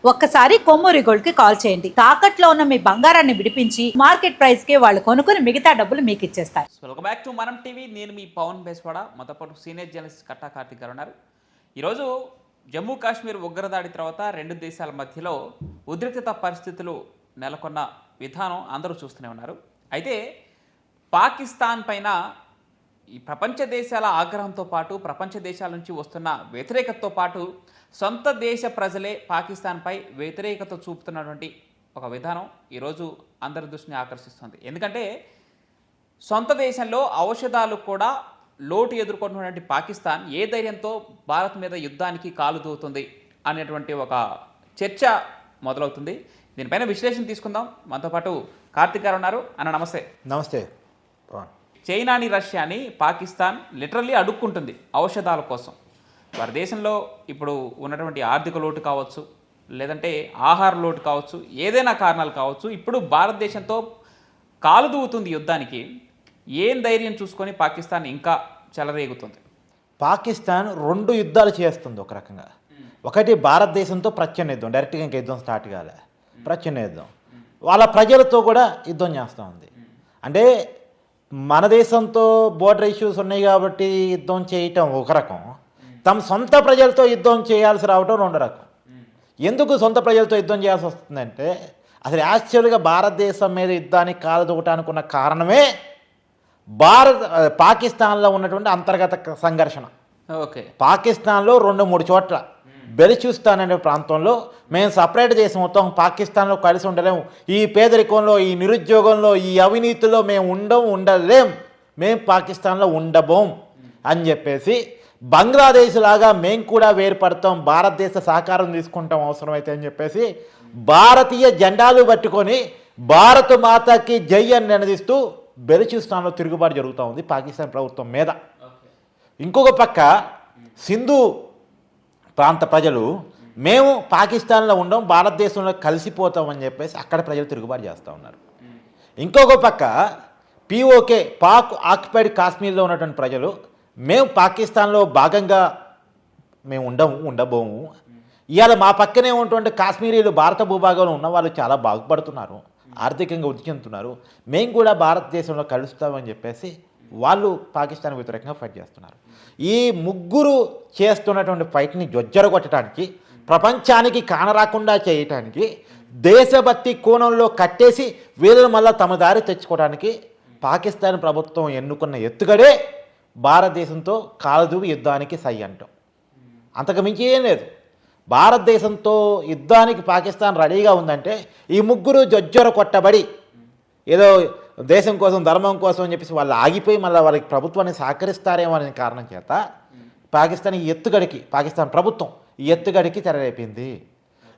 ఒక్కసారి కొమ్మూరి గోల్డ్ కి కాల్ చేయండి. తాకట్లో ఉన్న మీ బంగారాన్ని విడిపించి మార్కెట్ ప్రైస్ కి వాళ్ళు కొనుక్కుని మిగతా డబ్బులు మీకు ఇచ్చేస్తారు. వెల్కమ్ బ్యాక్ టు మనం టీవీ. నేను మీ పవన్ బేస్వాడ. మనతో పాటు సీనియర్ జర్నలిస్ట్ కట్టా కార్తిక్ గారు ఉన్నారు. ఈరోజు జమ్మూ కాశ్మీర్ ఉగ్రదాడి తర్వాత రెండు దేశాల మధ్యలో ఉద్రిక్తత పరిస్థితులు నెలకొన్న విధానం అందరూ చూస్తూనే ఉన్నారు. అయితే పాకిస్తాన్ పైన ఈ ప్రపంచ దేశాల ఆగ్రహంతో పాటు ప్రపంచ దేశాల నుంచి వస్తున్న వ్యతిరేకతతో పాటు సొంత దేశ ప్రజలే పాకిస్తాన్పై వ్యతిరేకత చూపుతున్నటువంటి ఒక విధానం ఈరోజు అందరి దృష్టిని ఆకర్షిస్తుంది. ఎందుకంటే సొంత దేశంలో ఔషధాలు కూడా లోటు ఎదుర్కొంటున్నటువంటి పాకిస్తాన్ ఏ ధైర్యంతో భారత్ మీద యుద్ధానికి కాలు దూవుతుంది అనేటువంటి ఒక చర్చ మొదలవుతుంది. దీనిపైన విశ్లేషణ తీసుకుందాం. మనతో పాటు కార్తిక్ గారు ఉన్నారు. అన్న నమస్తే. నమస్తే. చైనాని రష్యాని పాకిస్తాన్ లిటరల్లీ అడుక్కుంటుంది ఔషధాల కోసం. వారి దేశంలో ఇప్పుడు ఉన్నటువంటి ఆర్థిక లోటు కావచ్చు, లేదంటే ఆహార లోటు కావచ్చు, ఏదైనా కారణాలు కావచ్చు, ఇప్పుడు భారతదేశంతో కాలు దూవుతుంది యుద్ధానికి. ఏం ధైర్యం చూసుకొని పాకిస్తాన్ ఇంకా చెలరేగుతుంది? పాకిస్తాన్ రెండు యుద్ధాలు చేస్తుంది ఒక రకంగా. ఒకటి భారతదేశంతో ప్రచ్ఛన్న యుద్ధం, డైరెక్ట్గా ఇంకా యుద్ధం స్టార్ట్ కాలే, ప్రచ్ఛన్న యుద్ధం. వాళ్ళ ప్రజలతో కూడా యుద్ధం చేస్తూ ఉంది. అంటే మన దేశంతో బోర్డర్ ఇష్యూస్ ఉన్నాయి కాబట్టి యుద్ధం చేయటం ఒక రకం, తమ సొంత ప్రజలతో యుద్ధం చేయాల్సి రావటం రెండు రకం. ఎందుకు సొంత ప్రజలతో యుద్ధం చేయాల్సి వస్తుందంటే, అసలు యాక్చువల్గా భారతదేశం మీద యుద్ధానికి కాలదూకటానికి ఉన్న కారణమే పాకిస్తాన్లో ఉన్నటువంటి అంతర్గత సంఘర్షణ. ఓకే, పాకిస్తాన్లో 2-3 చోట్ల బెలుచిస్తాన్ అనే ప్రాంతంలో మేము సపరేట్ దేశం మొత్తం పాకిస్తాన్లో కలిసి ఉండలేము, ఈ పేదరికంలో, ఈ నిరుద్యోగంలో, ఈ అవినీతిలో మేము ఉండలేం, మేము పాకిస్తాన్లో ఉండబోం అని చెప్పేసి బంగ్లాదేశ్ లాగా మేము కూడా వేరుపడతాం, భారతదేశ సహకారం తీసుకుంటాం అవసరమైతే అని చెప్పేసి భారతీయ జెండాలు పట్టుకొని భారత మాతకి జై అని నినదిస్తూ బెలుచిస్తాన్లో తిరుగుబాటు జరుగుతూ ఉంది పాకిస్తాన్ ప్రభుత్వం మీద. ఇంకొక పక్క సింధు ప్రాంత ప్రజలు మేము పాకిస్తాన్లో ఉండం, భారతదేశంలో కలిసిపోతామని చెప్పేసి అక్కడ ప్రజలు తిరుగుబాటు చేస్తూ ఉన్నారు. ఇంకొక పక్క పిఓకే, పాక్ ఆక్యుపైడ్ కాశ్మీర్లో ఉన్నటువంటి ప్రజలు మేము పాకిస్తాన్లో భాగంగా మేము ఉండబోము, ఇవాళ మా పక్కనే ఉన్నటువంటి కాశ్మీరీలు భారత భూభాగంలో ఉన్న వాళ్ళు చాలా బాగుపడుతున్నారు, ఆర్థికంగా వృద్ధి చెందుతున్నారు, మేము కూడా భారతదేశంలో కలుస్తామని చెప్పేసి వాళ్ళు పాకిస్తాన్ వ్యతిరేకంగా ఫైట్ చేస్తున్నారు. ఈ ముగ్గురు చేస్తున్నటువంటి ఫైట్ని జొజ్జరగొట్టడానికి, ప్రపంచానికి కానరాకుండా చేయటానికి, దేశభక్తి కోణంలో కట్టేసి వీళ్ళని మళ్ళీ తమ దారి తెచ్చుకోవడానికి పాకిస్తాన్ ప్రభుత్వం ఎన్నుకున్న ఎత్తుగడే భారతదేశంతో కాలదూవి యుద్ధానికి సై అంటాం. అంతకు మించి ఏం లేదు. భారతదేశంతో యుద్ధానికి పాకిస్తాన్ రెడీగా ఉందంటే ఈ ముగ్గురు జొజ్జొర కొట్టబడి ఏదో దేశం కోసం, ధర్మం కోసం అని చెప్పేసి వాళ్ళు ఆగిపోయి మళ్ళీ వాళ్ళకి ప్రభుత్వాన్ని సహకరిస్తారేమో అనే కారణం చేత పాకిస్తాన్ ఈ ఎత్తుగడికి, పాకిస్తాన్ ప్రభుత్వం ఈ ఎత్తుగడికి తెరలేపింది.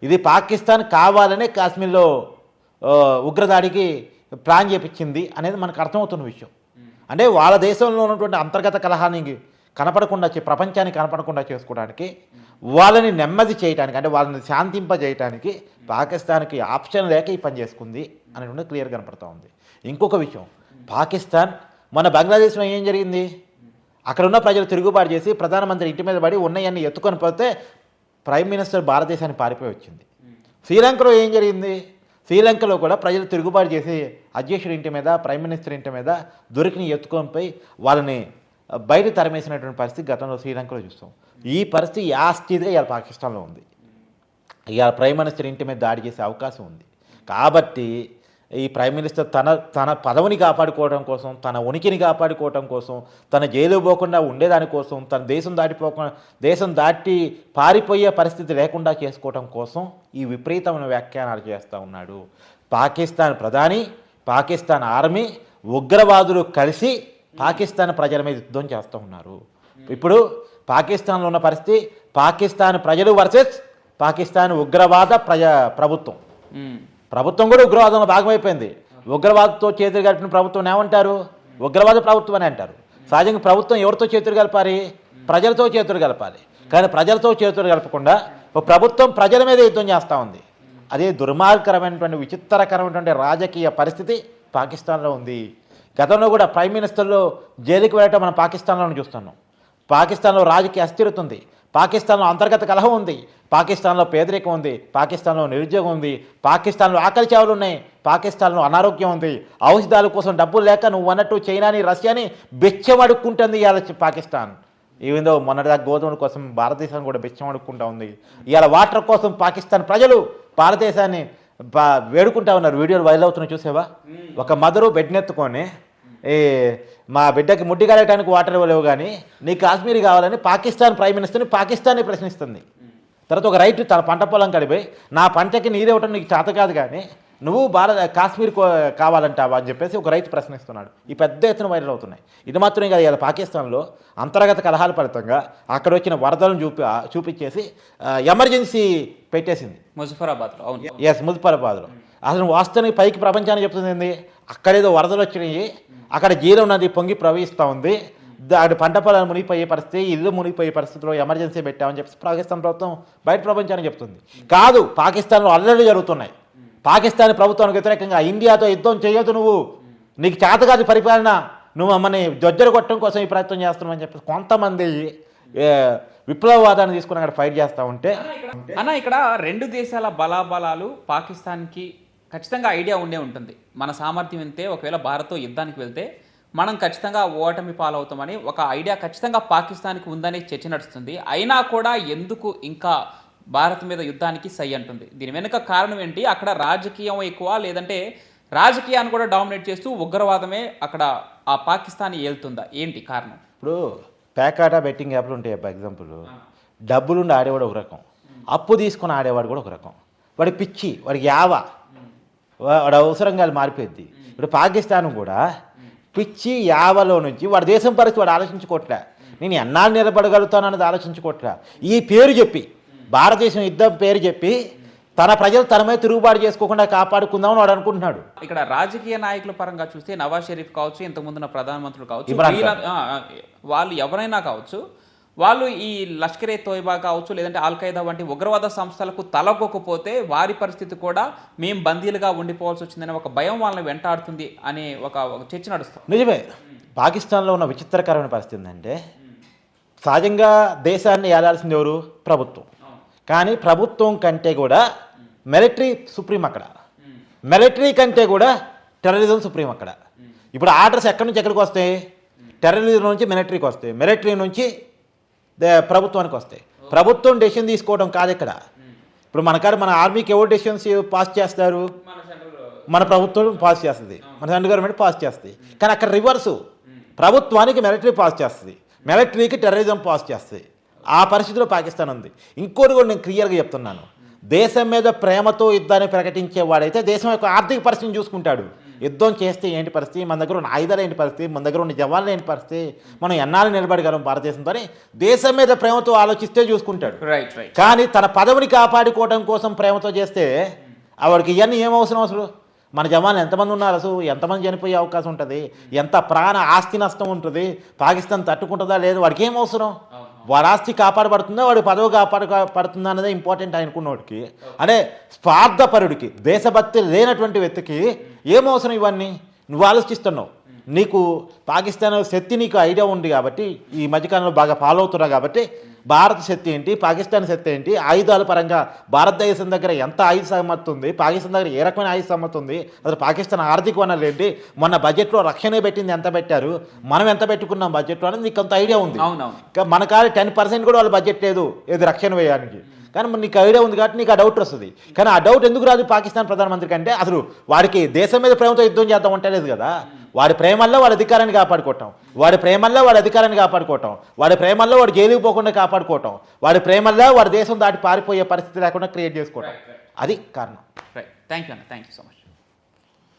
ఇది పాకిస్తాన్ కావాలనే కాశ్మీర్లో ఉగ్రదాడికి ప్లాన్ చేపించింది అనేది మనకు అర్థమవుతున్న విషయం. అంటే వాళ్ళ దేశంలో ఉన్నటువంటి అంతర్గత కలహాన్ని కనపడకుండా, ప్రపంచానికి కనపడకుండా చేసుకోవడానికి, వాళ్ళని నెమ్మది చేయడానికి, అంటే వాళ్ళని శాంతింపజేయడానికి పాకిస్తాన్కి ఆప్షన్ లేక ఈ పని చేసుకుంది అనేటువంటి క్లియర్ కనపడుతూ ఉంది. ఇంకొక విషయం, పాకిస్తాన్ మన బంగ్లాదేశ్లో ఏం జరిగింది, అక్కడ ఉన్న ప్రజలు తిరుగుబాటు చేసి ప్రధానమంత్రి ఇంటి మీద పడి ఉన్నవన్నీ ఎత్తుకొని పోతే ప్రైమ్ మినిస్టర్ భారతదేశాన్ని పారిపోయి వచ్చింది. శ్రీలంకలో ఏం జరిగింది, శ్రీలంకలో కూడా ప్రజలు తిరుగుబాటు చేసి అధ్యక్షుడి ఇంటి మీద, ప్రైమ్ మినిస్టర్ ఇంటి మీద దొరికిని ఎత్తుకొని పోయి వాళ్ళని బయట తరిమేసినటువంటి పరిస్థితి గతంలో శ్రీలంకలో చూస్తాం. ఈ పరిస్థితి యాస్టిగా ఇవాళ పాకిస్తాన్లో ఉంది. ఇవాళ ప్రైమ్ మినిస్టర్ ఇంటి మీద దాడి చేసే అవకాశం ఉంది. కాబట్టి ఈ ప్రైమ్ మినిస్టర్ తన పదవిని కాపాడుకోవడం కోసం, తన ఉనికిని కాపాడుకోవడం కోసం, తన జైలు పోకుండా ఉండేదానికోసం, తన దేశం దాటి పారిపోయే పరిస్థితి లేకుండా చేసుకోవడం కోసం ఈ విపరీతమైన వ్యాఖ్యానాలు చేస్తూ ఉన్నాడు. పాకిస్తాన్ ప్రధాని, పాకిస్తాన్ ఆర్మీ, ఉగ్రవాదులు కలిసి పాకిస్తాన్ ప్రజల మీద యుద్ధం చేస్తూ ఉన్నారు. ఇప్పుడు పాకిస్తాన్లో ఉన్న పరిస్థితి పాకిస్తాన్ ప్రజలు వర్సెస్ పాకిస్తాన్ ఉగ్రవాద ప్రభుత్వం కూడా ఉగ్రవాదంలో భాగమైపోయింది. ఉగ్రవాదంతో చేతులు కలిపిన ప్రభుత్వం ఏమంటారు, ఉగ్రవాద ప్రభుత్వం అని అంటారు. సహజంగా ప్రభుత్వం ఎవరితో చేతులు కలపాలి, ప్రజలతో చేతులు కలపాలి. కానీ ప్రజలతో చేతులు కలపకుండా ప్రభుత్వం ప్రజల మీద యుద్ధం చేస్తూ ఉంది. అదే దుర్మార్గకరమైనటువంటి, విచిత్రకరమైనటువంటి రాజకీయ పరిస్థితి పాకిస్తాన్లో ఉంది. గతంలో కూడా ప్రైమ్ మినిస్టర్లు జైలుకి వెళ్ళటం మనం పాకిస్తాన్లోనే చూస్తున్నాం. పాకిస్తాన్లో రాజకీయ అస్థిరత ఉంది, పాకిస్తాన్లో అంతర్గత కలహం ఉంది, పాకిస్తాన్లో పేదరికం ఉంది, పాకిస్తాన్లో నిరుద్యోగం ఉంది, పాకిస్తాన్లో ఆకలి చావులు ఉన్నాయి, పాకిస్తాన్లో అనారోగ్యం ఉంది, ఔషధాల కోసం డబ్బులు లేక నువ్వు అన్నట్టు చైనాని రష్యాని బెచ్చం అడుక్కుంటుంది ఇవాళ పాకిస్తాన్. ఈవెందో మొన్నటిదాకా గోధుమల కోసం భారతదేశాన్ని కూడా బెచ్చం అడుక్కుంటా ఉంది. ఇవాళ వాటర్ కోసం పాకిస్తాన్ ప్రజలు భారతదేశాన్ని వేడుకుంటా ఉన్నారు. వీడియోలు వైరల్ అవుతున్నాయి చూసావా? ఒక మదరు బెడ్నెత్తుకొని మా బిడ్డకి ముడ్డి కలగటానికి వాటర్ ఇవ్వలేవు కానీ నీ కాశ్మీర్ కావాలని పాకిస్తాన్ ప్రైమ్ మినిస్టర్ని పాకిస్తాన్ని ప్రశ్నిస్తుంది. తర్వాత ఒక రైతు తన పంట పొలం కడిపోయి నా పంటకి నీరేవటం నీకు చేత కాదు కానీ నువ్వు కాశ్మీర్ కావాలంటావా అని చెప్పేసి ఒక రైతు ప్రశ్నిస్తున్నాడు. ఈ పెద్ద ఎత్తున వైరల్ అవుతున్నాయి. ఇది మాత్రమే కాదు, ఇలా పాకిస్తాన్లో అంతర్గత కలహాల ఫలితంగా అక్కడ వచ్చిన వరదలను చూపించేసి ఎమర్జెన్సీ పెట్టేసింది ముజఫరాబాద్లో. అవును, ఎస్, ముజఫరాబాద్లో. అసలు వాస్తవానికి పైకి ప్రపంచానికి చెప్తుంది ఏంది, అక్కడేదో వరదలు వచ్చినాయి, అక్కడ జీరం నది పొంగి ప్రవహిస్తూ ఉంది, అక్కడ పంట పొలాలు మునిగిపోయే పరిస్థితి, ఇల్లు మునిగిపోయే పరిస్థితిలో ఎమర్జెన్సీ పెట్టామని చెప్పి పాకిస్తాన్ ప్రభుత్వం బయట ప్రపంచానికి చెప్తుంది. కాదు, పాకిస్తాన్లో అల్లర్లు జరుగుతున్నాయి. పాకిస్తాన్ ప్రభుత్వానికి వ్యతిరేకంగా ఇండియాతో యుద్ధం చేయొద్దు, నువ్వు నీకు చేతకాదు పరిపాలన, నువ్వు మమ్మల్ని జొజ్జలు కొట్టడం కోసం ఈ ప్రయత్నం చేస్తున్నావు అని చెప్పి కొంతమంది విప్లవవాదాన్ని తీసుకుని అక్కడ ఫైట్ చేస్తూ ఉంటే అన్న, ఇక్కడ రెండు దేశాల బలాబలాలు పాకిస్తాన్కి ఖచ్చితంగా ఐడియా ఉండే ఉంటుంది. మన సామర్థ్యం ఇంతే, ఒకవేళ భారత్తో యుద్ధానికి వెళ్తే మనం ఖచ్చితంగా ఓటమి పాలవుతామని ఒక ఐడియా ఖచ్చితంగా పాకిస్తాన్కి ఉందనే చర్చ నడుస్తుంది. అయినా కూడా ఎందుకు ఇంకా భారత్ మీద యుద్ధానికి సై అంటుంది? దీని వెనుక కారణం ఏంటి? అక్కడ రాజకీయం ఎక్కువ, లేదంటే రాజకీయాన్ని కూడా డామినేట్ చేస్తూ ఉగ్రవాదమే అక్కడ ఆ పాకిస్తాన్ ఏలుతుందా? ఏంటి కారణం? ఇప్పుడు పేకాట బెట్టింగ్ యాప్లు ఉంటాయి. ఫర్ ఎగ్జాంపుల్, డబ్బులుండి ఆడేవాడు ఒక రకం, అప్పు తీసుకుని ఆడేవాడు కూడా ఒక రకం. వాడి పిచ్చి, వాడికి వాడు అవసరంగా మారిపోయింది. ఇప్పుడు పాకిస్తాన్ కూడా పిచ్చి యావలో నుంచి వాడి దేశం పరిస్థితి వాడు ఆలోచించుకోవట్లే, నేను ఎన్నాళ్ళు నిలబడగలుగుతాను అన్నది ఆలోచించుకోవట్లే. ఈ పేరు చెప్పి, భారతదేశం యుద్ధం పేరు చెప్పి తన ప్రజలు తన మీద తిరుగుబాటు చేసుకోకుండా కాపాడుకుందామని వాడు అనుకుంటున్నాడు. ఇక్కడ రాజకీయ నాయకుల పరంగా చూస్తే నవాజ్ షరీఫ్ కావచ్చు, ఇంతకుముందున్న ప్రధానమంత్రులు కావచ్చు, వాళ్ళు ఎవరైనా కావచ్చు, వాళ్ళు ఈ లష్కరే తోయిబా కావచ్చు, లేదంటే ఆల్ఖైదా వంటి ఉగ్రవాద సంస్థలకు తలగొకపోతే వారి పరిస్థితి కూడా మేము బందీలుగా ఉండిపోవాల్సి వచ్చిందనే ఒక భయం వాళ్ళని వెంటాడుతుంది అనే ఒక చర్చ నడుస్తుంది. నిజమే. పాకిస్తాన్లో ఉన్న విచిత్రకరమైన పరిస్థితి ఏంటంటే, సహజంగా దేశాన్ని ఏలాల్సింది ఎవరు? ప్రభుత్వం. కానీ ప్రభుత్వం కంటే కూడా మిలిటరీ సుప్రీం అక్కడ, మిలిటరీ కంటే కూడా టెర్రరిజం సుప్రీం అక్కడ. ఇప్పుడు ఆర్డర్స్ ఎక్కడి నుంచి ఎక్కడికి వస్తాయి? టెర్రరిజం నుంచి మిలిటరీకి వస్తాయి, మిలిటరీ నుంచి ప్రభుత్వానికి వస్తాయి. ప్రభుత్వం డెసిషన్ తీసుకోవడం కాదు ఇక్కడ. ఇప్పుడు మన ఆర్మీకి ఎవరు డెసిషన్స్ పాస్ చేస్తారు? మన ప్రభుత్వం పాస్ చేస్తుంది, మన సెంట్రల్ గవర్నమెంట్ పాస్ చేస్తుంది. కానీ అక్కడ రివర్సు, ప్రభుత్వానికి మిలిటరీ పాస్ చేస్తుంది, మిలిటరీకి టెర్రరిజం పాస్ చేస్తుంది. ఆ పరిస్థితిలో పాకిస్తాన్ ఉంది. ఇంకోటి కూడా నేను క్లియర్గా చెప్తున్నాను, దేశం మీద ప్రేమతో యుద్ధాన్ని ప్రకటించేవాడైతే దేశం యొక్క ఆర్థిక పరిస్థితిని చూసుకుంటాడు. యుద్ధం చేస్తే ఏంటి పరిస్థితి, మన దగ్గర ఉన్న ఆయుధాలు ఏంటి పరిస్థితి, మన దగ్గర ఉన్న జవాన్లు ఏంటి పరిస్థితి, మనం ఎన్నాళ్ళు నిలబడగలం భారతదేశంతో, దేశం మీద ప్రేమతో ఆలోచిస్తే చూసుకుంటాడు. కానీ తన పదవిని కాపాడుకోవడం కోసం ప్రేమతో చేస్తే ఆవిడకి ఇవన్నీ ఏం అవసరం? మన జవాన్లు ఎంతమంది ఉన్నారు, అసలు ఎంతమంది చనిపోయే అవకాశం ఉంటుంది, ఎంత ప్రాణ ఆస్తి నష్టం ఉంటుంది, పాకిస్తాన్ తట్టుకుంటుందా లేదు, వాడికి ఏం అవసరం? వాడి ఆస్తి కాపాడబడుతుందా, వాడి పదవి కాపాడబడుతుందా అనేది ఇంపార్టెంట్ అనుకున్నవాడికి. అంటే స్వార్థపరుడికి, దేశభక్తి లేనటువంటి వ్యక్తికి ఏం అవసరం ఇవన్నీ? నువ్వు ఆలోచిస్తున్నావు. నీకు పాకిస్తాన్ శక్తి నీకు ఐడియా ఉంది కాబట్టి, ఈ మధ్యకాలంలో బాగా ఫాలో అవుతున్నావు కాబట్టి, భారత శక్తి ఏంటి, పాకిస్తాన్ శక్తి ఏంటి, ఆయుధాల పరంగా భారతదేశం దగ్గర ఎంత ఆయుధ సమ్మతి ఉంది, పాకిస్తాన్ దగ్గర ఏ రకమైన ఆయుధ సమ్మతి ఉంది, అసలు పాకిస్తాన్ ఆర్థిక వనరులు ఏంటి, మొన్న బడ్జెట్లో రక్షణ పెట్టింది ఎంత పెట్టారు, మనం ఎంత పెట్టుకున్నాం బడ్జెట్లో అనేది నీకు కొంత ఐడియా ఉంది. మన కాదు 10% కూడా వాళ్ళ బడ్జెట్ లేదు ఏది రక్షణ వేయడానికి. కానీ నీకు ఐడియా ఉంది కాబట్టి నీకు ఆ డౌట్ వస్తుంది. కానీ ఆ డౌట్ ఎందుకు రాదు పాకిస్తాన్ ప్రధానమంత్రికి అంటే, అసలు వాడికి దేశం మీద ప్రేమతో యుద్ధం చేద్దాం అంటే లేదు కదా. వాడి ప్రేమల్లో వాడి అధికారాన్ని కాపాడుకోవటం, వాడి ప్రేమల్లో వాడి అధికారాన్ని కాపాడుకోవటం, వాడి ప్రేమల్లో వాడు జైలుకు పోకుండా కాపాడుకోవటం, వాడి ప్రేమల్లో వాడి దేశం దాటి పారిపోయే పరిస్థితి లేకుండా క్రియేట్ చేసుకోవటం, అది కారణం. Right, thank you so much.